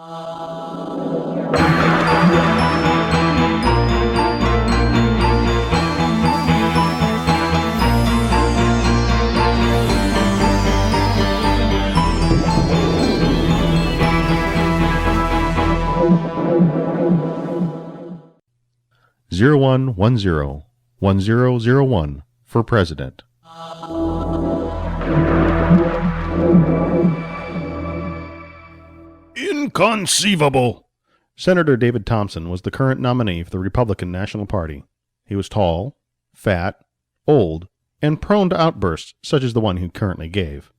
(0110-1001) for President. Inconceivable! Senator David Thompson was the current nominee for the Republican National Party. He was tall, fat, old, and prone to outbursts such as the one he currently gave.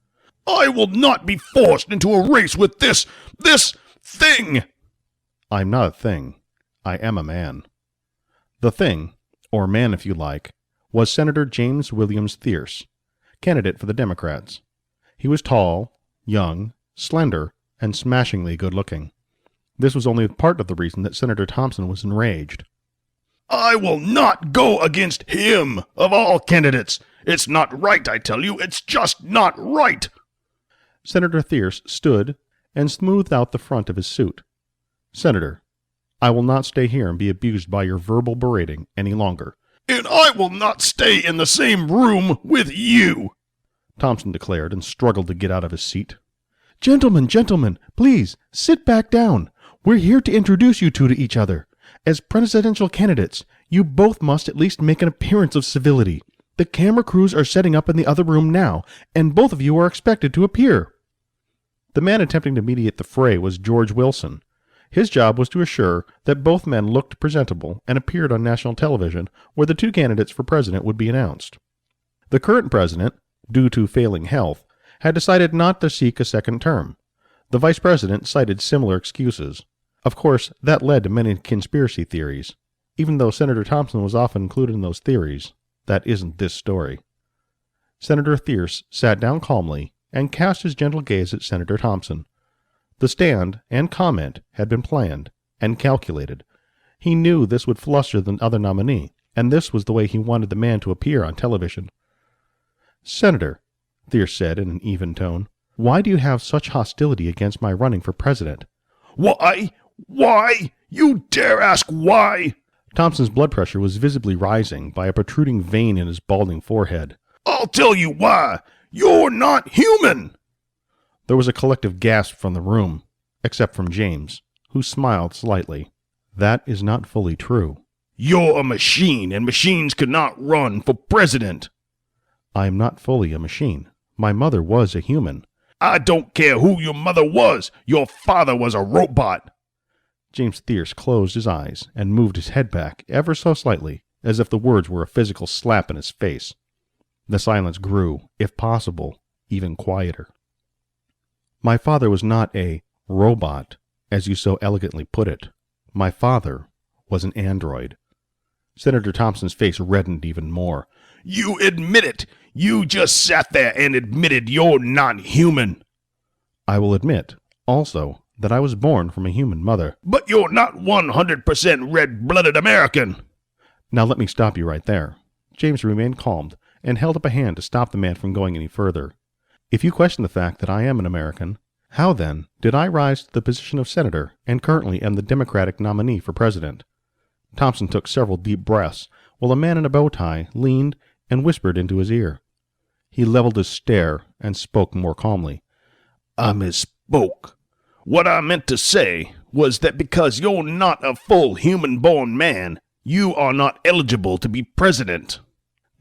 I will not be forced into a race with this thing! I'm not a thing. I am a man. The thing, or man if you like, was Senator James Williams Thierce, candidate for the Democrats. He was tall, young, slender, and smashingly good-looking. This was only part of the reason that Senator Thompson was enraged. I will not go against him, of all candidates. It's not right, I tell you. It's just not right. Senator Thierce stood and smoothed out the front of his suit. Senator, I will not stay here and be abused by your verbal berating any longer. And I will not stay in the same room with you, Thompson declared and struggled to get out of his seat. Gentlemen, please, sit back down. We're here to introduce you two to each other. As presidential candidates, you both must at least make an appearance of civility. The camera crews are setting up in the other room now, and both of you are expected to appear. The man attempting to mediate the fray was George Wilson. His job was to assure that both men looked presentable and appeared on national television where the two candidates for president would be announced. The current president, due to failing health, had decided not to seek a second term. The vice president cited similar excuses. Of course, that led to many conspiracy theories. Even though Senator Thompson was often included in those theories, that isn't this story. Senator Thierce sat down calmly and cast his gentle gaze at Senator Thompson. The stand and comment had been planned and calculated. He knew this would fluster the other nominee, and this was the way he wanted the man to appear on television. Senator, Thierce said in an even tone, why do you have such hostility against my running for president? Why? Why? You dare ask why? Thompson's blood pressure was visibly rising by a protruding vein in his balding forehead. I'll tell you why. You're not human. There was a collective gasp from the room, except from James, who smiled slightly. That is not fully true. You're a machine, and machines could not run for president. I am not fully a machine. My mother was a human. I don't care who your mother was. Your father was a robot. James Thierce closed his eyes and moved his head back ever so slightly, as if the words were a physical slap in his face. The silence grew, if possible, even quieter. My father was not a robot, as you so elegantly put it. My father was an android. Senator Thompson's face reddened even more. You admit it. You just sat there and admitted you're not human. I will admit, also, that I was born from a human mother. But you're not 100% red-blooded American. Now let me stop you right there. James remained calm and held up a hand to stop the man from going any further. If you question the fact that I am an American, how then did I rise to the position of senator and currently am the Democratic nominee for president? Thompson took several deep breaths, while a man in a bow tie leaned and whispered into his ear. He leveled his stare and spoke more calmly. I misspoke. What I meant to say was that because you're not a full human-born man, you are not eligible to be president.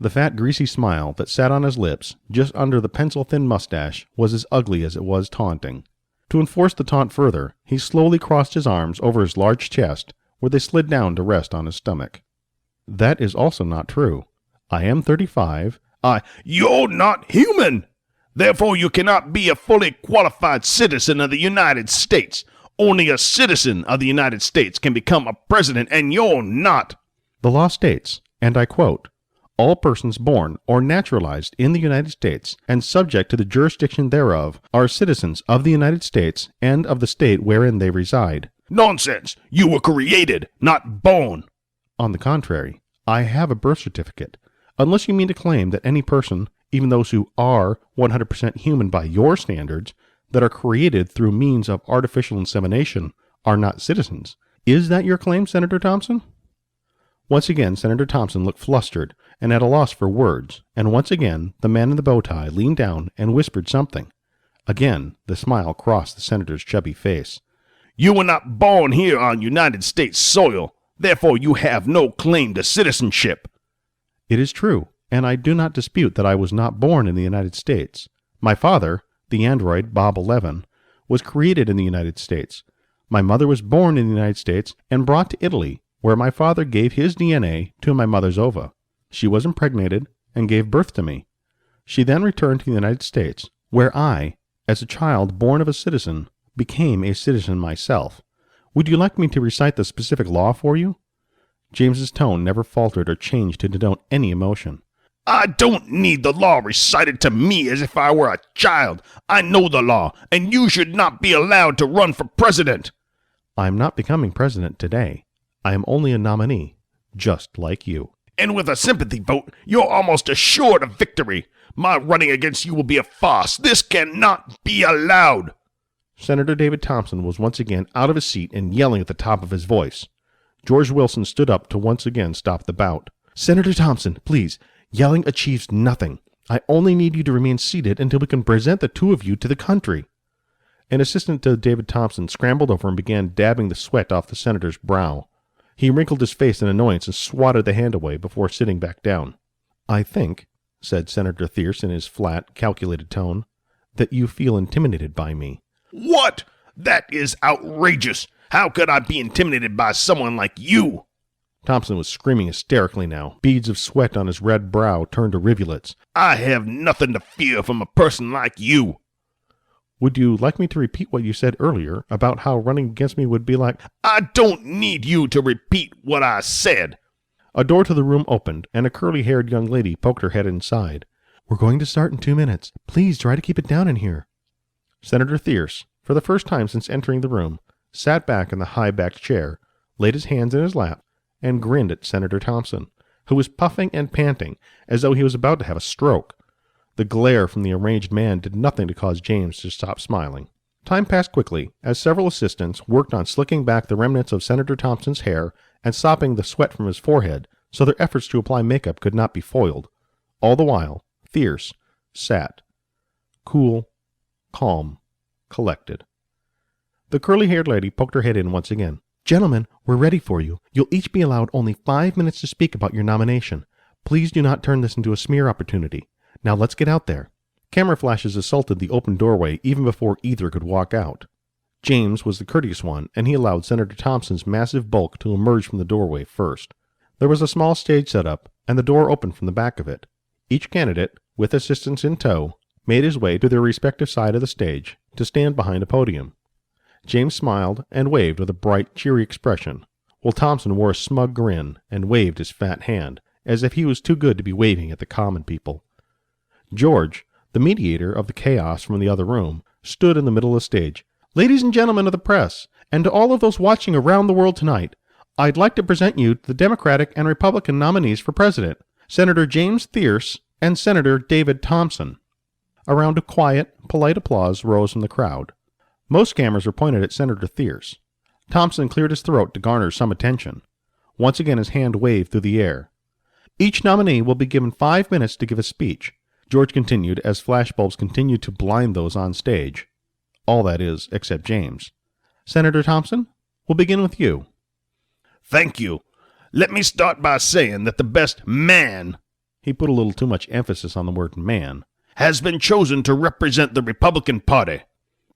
The fat, greasy smile that sat on his lips, just under the pencil-thin mustache, was as ugly as it was taunting. To enforce the taunt further, he slowly crossed his arms over his large chest, where they slid down to rest on his stomach. That is also not true. I am 35. You're not human! Therefore you cannot be a fully qualified citizen of the United States. Only a citizen of the United States can become a president, and you're not. The law states, and I quote, all persons born or naturalized in the United States and subject to the jurisdiction thereof are citizens of the United States and of the state wherein they reside. Nonsense! You were created, not born. On the contrary, I have a birth certificate. Unless you mean to claim that any person, even those who are 100% human by your standards, that are created through means of artificial insemination are not citizens. Is that your claim, Senator Thompson? Once again, Senator Thompson looked flustered and at a loss for words, and once again the man in the bow tie leaned down and whispered something. Again, the smile crossed the senator's chubby face. You were not born here on United States soil. Therefore, you have no claim to citizenship. It is true, and I do not dispute that I was not born in the United States. My father, the android Bob 11, was created in the United States. My mother was born in the United States and brought to Italy, where my father gave his DNA to my mother's ova. She was impregnated and gave birth to me. She then returned to the United States, where I, as a child born of a citizen, became a citizen myself. Would you like me to recite the specific law for you? James's tone never faltered or changed to denote any emotion. I don't need the law recited to me as if I were a child. I know the law, and you should not be allowed to run for president. I am not becoming president today. I am only a nominee, just like you. And with a sympathy vote, you're almost assured of victory. My running against you will be a farce. This cannot be allowed. Senator David Thompson was once again out of his seat and yelling at the top of his voice. George Wilson stood up to once again stop the bout. Senator Thompson, please, yelling achieves nothing. I only need you to remain seated until we can present the two of you to the country. An assistant to David Thompson scrambled over and began dabbing the sweat off the senator's brow. He wrinkled his face in annoyance and swatted the hand away before sitting back down. I think, said Senator Thierce in his flat, calculated tone, that you feel intimidated by me. What? That is outrageous. How could I be intimidated by someone like you? Thompson was screaming hysterically now. Beads of sweat on his red brow turned to rivulets. I have nothing to fear from a person like you. Would you like me to repeat what you said earlier about how running against me would be like? I don't need you to repeat what I said. A door to the room opened, and a curly-haired young lady poked her head inside. We're going to start in 2 minutes. Please try to keep it down in here. Senator Thierce, for the first time since entering the room, sat back in the high-backed chair, laid his hands in his lap, and grinned at Senator Thompson, who was puffing and panting as though he was about to have a stroke. The glare from the enraged man did nothing to cause James to stop smiling. Time passed quickly as several assistants worked on slicking back the remnants of Senator Thompson's hair and sopping the sweat from his forehead so their efforts to apply makeup could not be foiled. All the while, Thierce sat, cool, calm, collected. The curly-haired lady poked her head in once again. Gentlemen, we're ready for you. You'll each be allowed only 5 minutes to speak about your nomination. Please do not turn this into a smear opportunity. Now let's get out there. Camera flashes assaulted the open doorway even before either could walk out. James was the courteous one, and he allowed Senator Thompson's massive bulk to emerge from the doorway first. There was a small stage set up, and the door opened from the back of it. Each candidate, with assistants in tow, made his way to their respective side of the stage to stand behind a podium. James smiled and waved with a bright, cheery expression, while Thompson wore a smug grin and waved his fat hand, as if he was too good to be waving at the common people. George, the mediator of the chaos from the other room, stood in the middle of the stage. Ladies and gentlemen of the press, and to all of those watching around the world tonight, I'd like to present you the Democratic and Republican nominees for president, Senator James Thierce and Senator David Thompson. A round of quiet, polite applause rose from the crowd. Most cameras were pointed at Senator Thierce. Thompson cleared his throat to garner some attention. Once again his hand waved through the air. Each nominee will be given 5 minutes to give a speech, George continued as flashbulbs continued to blind those on stage. All that is, except James. Senator Thompson, we'll begin with you. Thank you. Let me start by saying that the best man, he put a little too much emphasis on the word man, has been chosen to represent the Republican Party.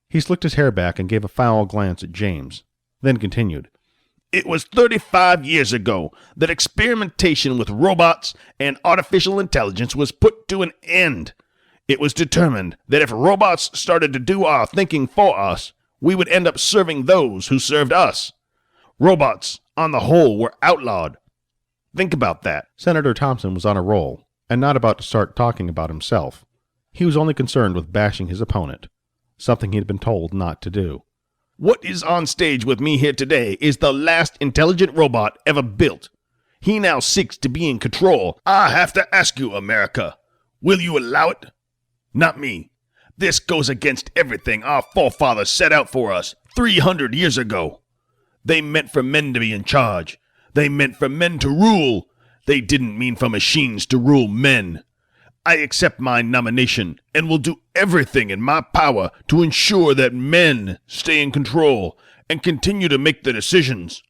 He slicked his hair back and gave a foul glance at James, then continued. It was 35 years ago that experimentation with robots and artificial intelligence was put to an end. It was determined that if robots started to do our thinking for us, we would end up serving those who served us. Robots, on the whole, were outlawed. Think about that. Senator Thompson was on a roll, and not about to start talking about himself. He was only concerned with bashing his opponent, something he had been told not to do. What is on stage with me here today is the last intelligent robot ever built. He now seeks to be in control. I have to ask you, America, will you allow it? Not me. This goes against everything our forefathers set out for us 300 years ago. They meant for men to be in charge. They meant for men to rule. They didn't mean for machines to rule men. I accept my nomination and will do everything in my power to ensure that men stay in control and continue to make the decisions.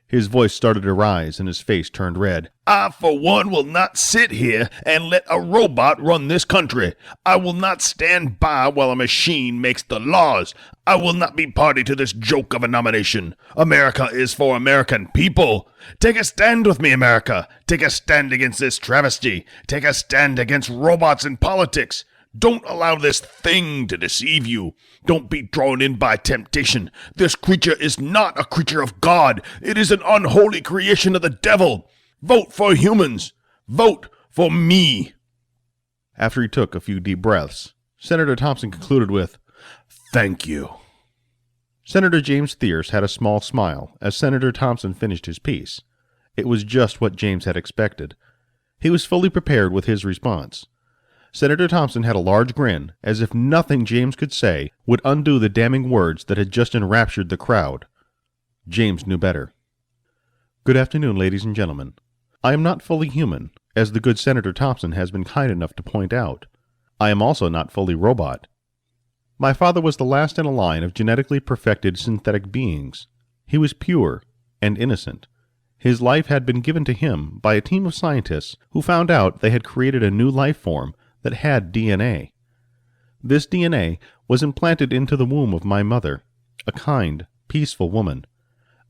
His voice started to rise and his face turned red. I, for one, will not sit here and let a robot run this country. I will not stand by while a machine makes the laws. I will not be party to this joke of a nomination. America is for American people. Take a stand with me, America. Take a stand against this travesty. Take a stand against robots in politics. Don't allow this thing to deceive you. Don't be drawn in by temptation. This creature is not a creature of God. It is an unholy creation of the devil. Vote for humans. Vote for me. After he took a few deep breaths, Senator Thompson concluded with, "Thank you." Senator James Thierce had a small smile as Senator Thompson finished his piece. It was just what James had expected. He was fully prepared with his response. Senator Thompson had a large grin, as if nothing James could say would undo the damning words that had just enraptured the crowd. James knew better. Good afternoon, ladies and gentlemen. I am not fully human, as the good Senator Thompson has been kind enough to point out. I am also not fully robot. My father was the last in a line of genetically perfected synthetic beings. He was pure and innocent. His life had been given to him by a team of scientists who found out they had created a new life form that had DNA. This DNA was implanted into the womb of my mother, a kind, peaceful woman.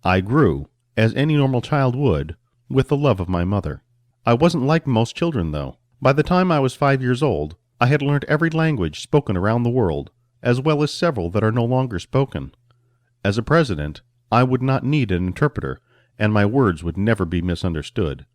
I grew, as any normal child would, with the love of my mother. I wasn't like most children, though. By the time I was 5 years old, I had learned every language spoken around the world, as well as several that are no longer spoken. As a president, I would not need an interpreter, and my words would never be misunderstood.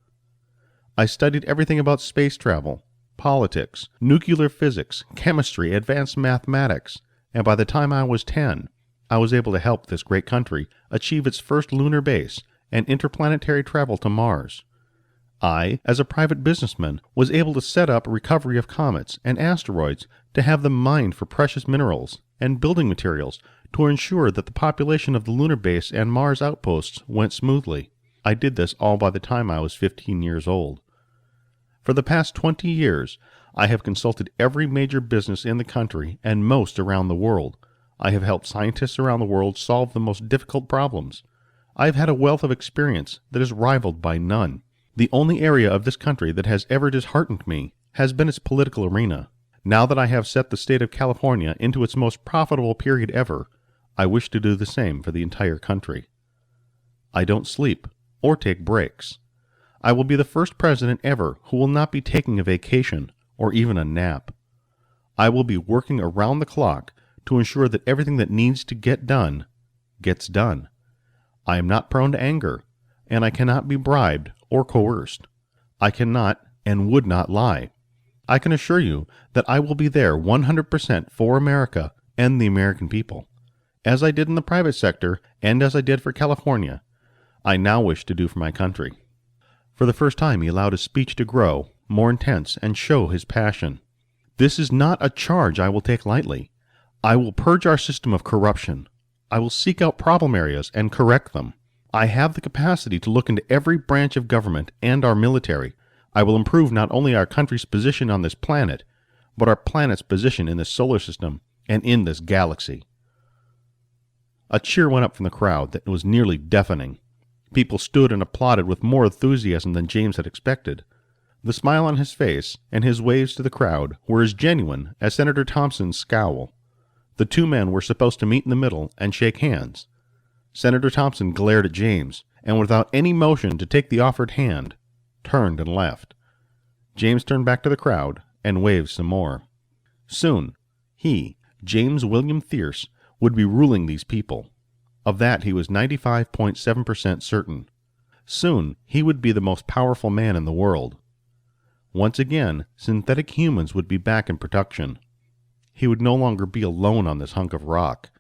I studied everything about space travel, politics, nuclear physics, chemistry, advanced mathematics, and by the time I was 10, I was able to help this great country achieve its first lunar base and interplanetary travel to Mars. I, as a private businessman, was able to set up recovery of comets and asteroids to have them mined for precious minerals and building materials to ensure that the population of the lunar base and Mars outposts went smoothly. I did this all by the time I was 15 years old. For the past 20 years, I have consulted every major business in the country and most around the world. I have helped scientists around the world solve the most difficult problems. I have had a wealth of experience that is rivaled by none. The only area of this country that has ever disheartened me has been its political arena. Now that I have set the state of California into its most profitable period ever, I wish to do the same for the entire country. I don't sleep or take breaks. I will be the first president ever who will not be taking a vacation or even a nap. I will be working around the clock to ensure that everything that needs to get done gets done. I am not prone to anger, and I cannot be bribed or coerced. I cannot and would not lie. I can assure you that I will be there 100% for America and the American people. As I did in the private sector and as I did for California, I now wish to do for my country. For the first time, he allowed his speech to grow, more intense, and show his passion. This is not a charge I will take lightly. I will purge our system of corruption. I will seek out problem areas and correct them. I have the capacity to look into every branch of government and our military. I will improve not only our country's position on this planet, but our planet's position in this solar system and in this galaxy. A cheer went up from the crowd that was nearly deafening. People stood and applauded with more enthusiasm than James had expected. The smile on his face and his waves to the crowd were as genuine as Senator Thompson's scowl. The two men were supposed to meet in the middle and shake hands. Senator Thompson glared at James, and without any motion to take the offered hand, turned and left. James turned back to the crowd and waved some more. Soon, he, James William Thierce, would be ruling these people. Of that he was 95.7% certain. Soon he would be the most powerful man in the world. Once again, synthetic humans would be back in production. He would no longer be alone on this hunk of rock.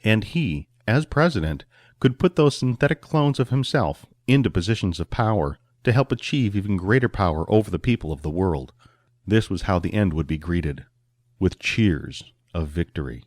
And he, as president, could put those synthetic clones of himself into positions of power to help achieve even greater power over the people of the world. This was how the end would be greeted, with cheers of victory.